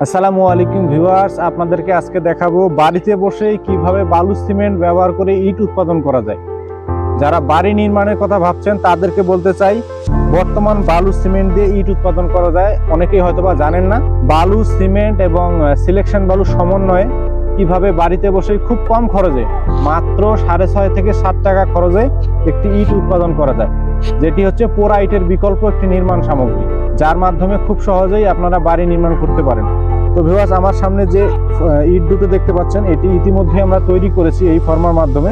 আসসালামু আলাইকুম ভিউয়ার্স, আপনাদেরকে আজকে দেখাবো বাড়িতে বসে কিভাবে বালু সিমেন্ট ব্যবহার করে ইট উৎপাদন করা যায়। যারা বাড়ি নির্মাণের কথা ভাবছেন তাদেরকে বলতে চাই, বর্তমান বালু সিমেন্ট দিয়ে ইট উৎপাদন করা যায়। অনেকেই হয়তোবা জানেন না, বালু সিমেন্ট এবং সিলেকশন বালু সমন্বয়ে কিভাবে বাড়িতে বসে খুব কম খরচে, মাত্র 6.5 থেকে 7 টাকা খরচে একটি ইট উৎপাদন করা যায়, যেটি হচ্ছে পোড়া ইটের বিকল্প একটি নির্মাণ সামগ্রী, যার মাধ্যমে খুব সহজেই আপনারা বাড়ি নির্মাণ করতে পারেন। তো ভিউয়ার্স, আমার সামনে যে ইট দুটো দেখতে পাচ্ছেন, এটি ইতিমধ্যে আমরা তৈরি করেছি এই ফর্মার মাধ্যমে,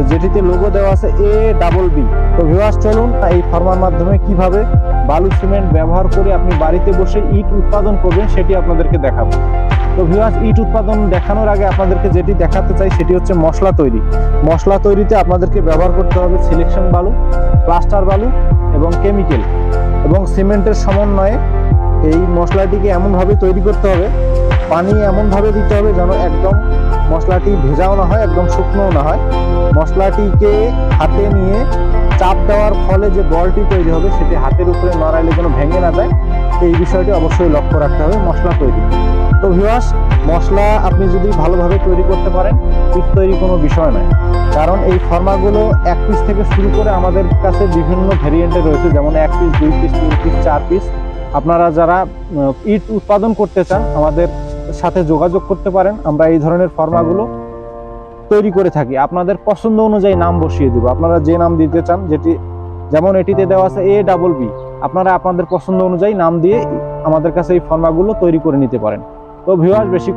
যেটিতে লোগো দেওয়া আছে ABB। তো ভিউয়ার্স, চলুন এই ফর্মার মাধ্যমে কিভাবে বালু সিমেন্ট ব্যবহার করে আপনি বাড়িতে বসে ইট উৎপাদন করবেন সেটি আপনাদেরকে দেখাবো। তো ভিউয়ার্স, ইট উৎপাদন দেখানোর আগে আপনাদেরকে যেটি দেখাতে চাই সেটি হচ্ছে মশলা তৈরি। মশলা তৈরিতে আপনাদেরকে ব্যবহার করতে হবে সিলেকশন বালু, প্লাস্টার বালু এবং কেমিক্যাল এবং সিমেন্টের সমন্বয়ে এই মশলাটিকে এমনভাবে তৈরি করতে হবে, পানি এমনভাবে দিতে হবে যেন একদম মশলাটি ভেজাও না হয়, একদম শুকনোও না হয়। মশলাটিকে হাতে নিয়ে চাপ দেওয়ার ফলে যে বলটি তৈরি হবে সেটি হাতের উপরে নড়াইলে যেন ভেঙে না যায়, এই বিষয়টি অবশ্যই লক্ষ্য রাখতে হবে মশলা তৈরি। তো ভিউয়ার্স, মশলা আপনি যদি ভালোভাবে তৈরি করতে পারেন, ইট তৈরি কোনো বিষয় নয়। কারণ এই ফর্মাগুলো 1 পিস থেকে শুরু করে আমাদের কাছে বিভিন্ন ভেরিয়েন্টে রয়েছে, যেমন 1 পিস, 2 পিস, 3 পিস, 4 পিস। আপনারা যারা ইট উৎপাদন করতে চান আমাদের সাথে যোগাযোগ করতে পারেন। আমরা এই ধরনের ফর্মাগুলো তৈরি করে থাকি, আপনাদের পছন্দ অনুযায়ী নাম বসিয়ে দেবো। আপনারা যে নাম দিতে চান, যেটি যেমন এটিতে দেওয়া আছে ABB, আপনারা আপনাদের পছন্দ অনুযায়ী নাম দিয়ে আমাদের কাছে এই ফর্মাগুলো তৈরি করে নিতে পারেন। তো ভিউয়ার্স, বেশি